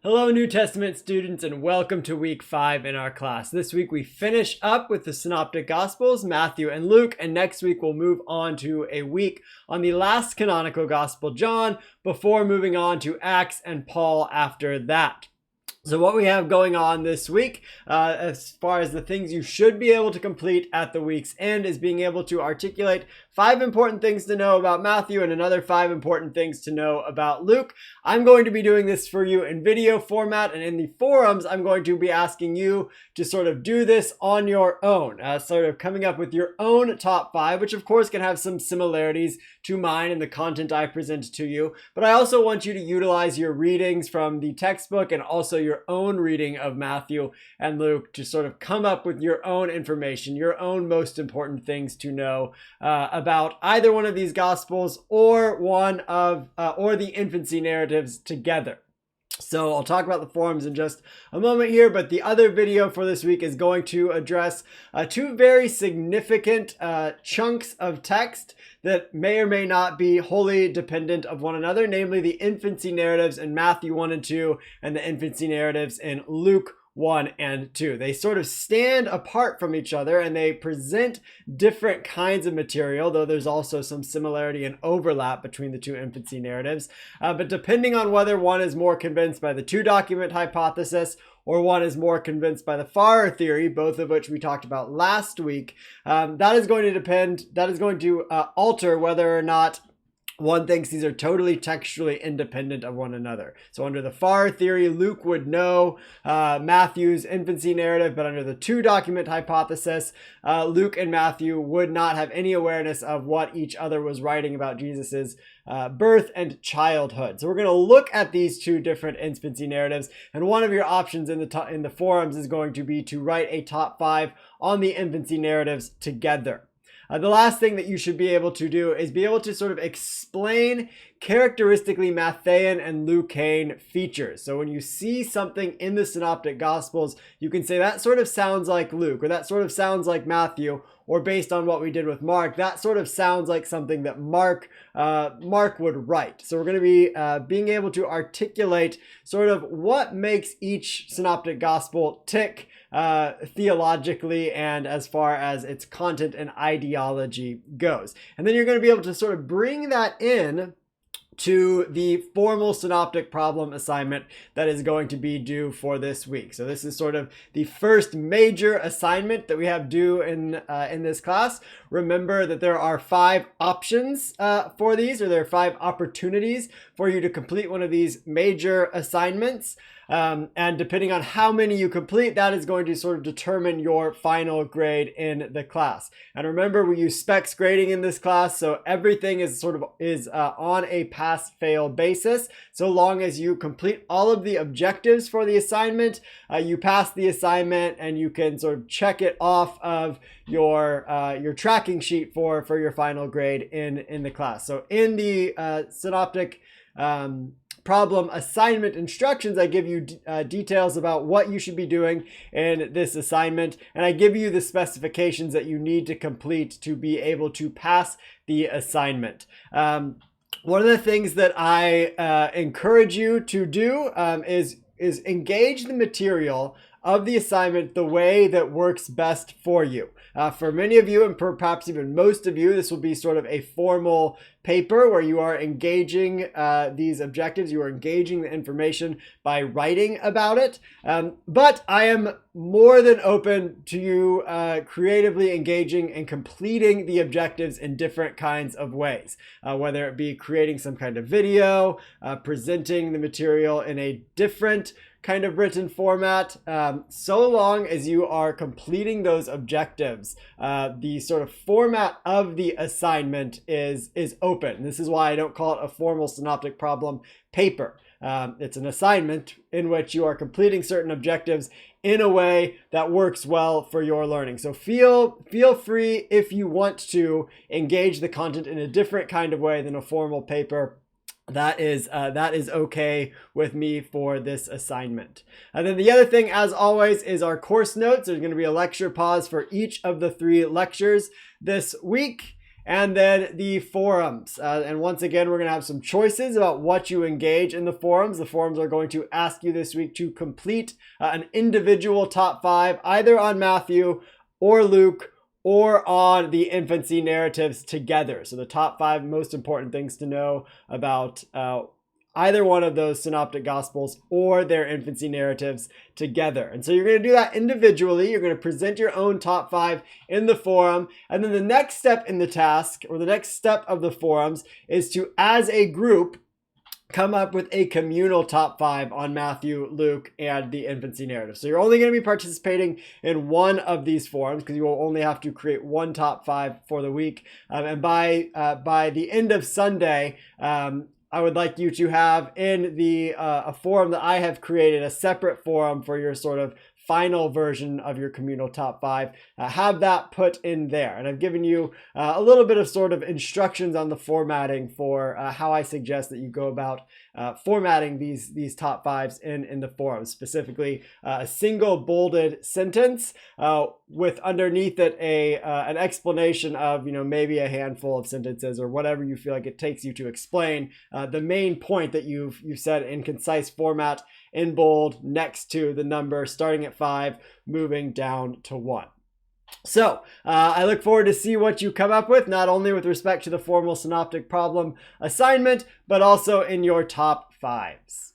Hello, New Testament students, and welcome to week 5 in our class. This week we finish up with the Synoptic Gospels, Matthew and Luke, and next week we'll move on to a week on the last canonical Gospel, John, before moving on to Acts and Paul after that. So what we have going on this week, as far as the things you should be able to complete at the week's end, is being able to articulate 5 important things to know about Matthew and another 5 important things to know about Luke. I'm going to be doing this for you in video format, and in the forums, I'm going to be asking you to sort of do this on your own, sort of coming up with your own top 5, which of course can have some similarities to mine and the content I present to you. But I also want you to utilize your readings from the textbook and also your own reading of Matthew and Luke to sort of come up with your own information, your own most important things to know about either one of these gospels or or the infancy narratives together. So I'll talk about the forums in just a moment here, but the other video for this week is going to address 2 very significant chunks of text that may or may not be wholly dependent of one another, namely the infancy narratives in Matthew 1 and 2 and the infancy narratives in Luke 1 and 2. They sort of stand apart from each other and they present different kinds of material, though there's also some similarity and overlap between the 2 infancy narratives. But depending on whether one is more convinced by the 2-document hypothesis or one is more convinced by the Farrer theory, both of which we talked about last week, that is going to alter whether or not one thinks these are totally textually independent of one another. So under the Farrer theory, Luke would know Matthew's infancy narrative, but under the 2-document hypothesis, Luke and Matthew would not have any awareness of what each other was writing about Jesus's birth and childhood. So we're going to look at these 2 different infancy narratives, and one of your options in the forums is going to be to write a top 5 on the infancy narratives together. The last thing that you should be able to do is be able to sort of explain characteristically Matthean and Lucanean features. So when you see something in the Synoptic Gospels, you can say that sort of sounds like Luke, or that sort of sounds like Matthew, or based on what we did with Mark, that sort of sounds like something that Mark would write. So we're going to be being able to articulate sort of what makes each Synoptic Gospel tick theologically and as far as its content and ideology goes. And then you're going to be able to sort of bring that in to the formal synoptic problem assignment that is going to be due for this week. So this is sort of the first major assignment that we have due in this class. Remember that there are 5 options for these, or there are 5 opportunities for you to complete one of these major assignments. And depending on how many you complete, that is going to sort of determine your final grade in the class. And remember, we use specs grading in this class, so everything is on a pass-fail basis. So long as you complete all of the objectives for the assignment, you pass the assignment, and you can sort of check it off of your tracking sheet for your final grade in the class. So in the synoptic problem assignment instructions, I give you details about what you should be doing in this assignment, and I give you the specifications that you need to complete to be able to pass the assignment. One of the things that I encourage you to do is engage the material of the assignment the way that works best for you. For many of you, and perhaps even most of you, this will be sort of a formal paper where you are engaging these objectives, you are engaging the information by writing about it. But I am more than open to you creatively engaging and completing the objectives in different kinds of ways, whether it be creating some kind of video, presenting the material in a different kind of written format, so long as you are completing those objectives. The sort of format of the assignment is open. This is why I don't call it a formal synoptic problem paper. It's an assignment in which you are completing certain objectives in a way that works well for your learning. So feel free, if you want to, engage the content in a different kind of way than a formal paper. That is okay with me for this assignment. And then the other thing, as always, is our course notes. There's going to be a lecture pause for each of the 3 lectures this week. and then the forums. And once again, we're going to have some choices about what you engage in the forums. The forums are going to ask you this week to complete an individual top 5, either on Matthew or Luke, or on the infancy narratives together. So the top 5 most important things to know about either one of those synoptic gospels or their infancy narratives together. And so you're going to do that individually. You're going to present your own top 5 in the forum. And then the next step in the task, or the next step of the forums, is to, as a group, come up with a communal top 5 on Matthew, Luke, and the infancy narrative. So you're only going to be participating in one of these forums, because you will only have to create one top 5 for the week. And by the end of Sunday, I would like you to have in the a forum that I have created, a separate forum for your sort of final version of your communal top 5, have that put in there. And I've given you a little bit of sort of instructions on the formatting for how I suggest that you go about formatting these top 5s in the forum. Specifically, a single bolded sentence with underneath it an explanation of, maybe a handful of sentences or whatever you feel like it takes you to explain the main point that you've said in concise format, in bold, next to the number, starting at 5, moving down to 1. So I look forward to see what you come up with, not only with respect to the formal synoptic problem assignment, but also in your top 5s.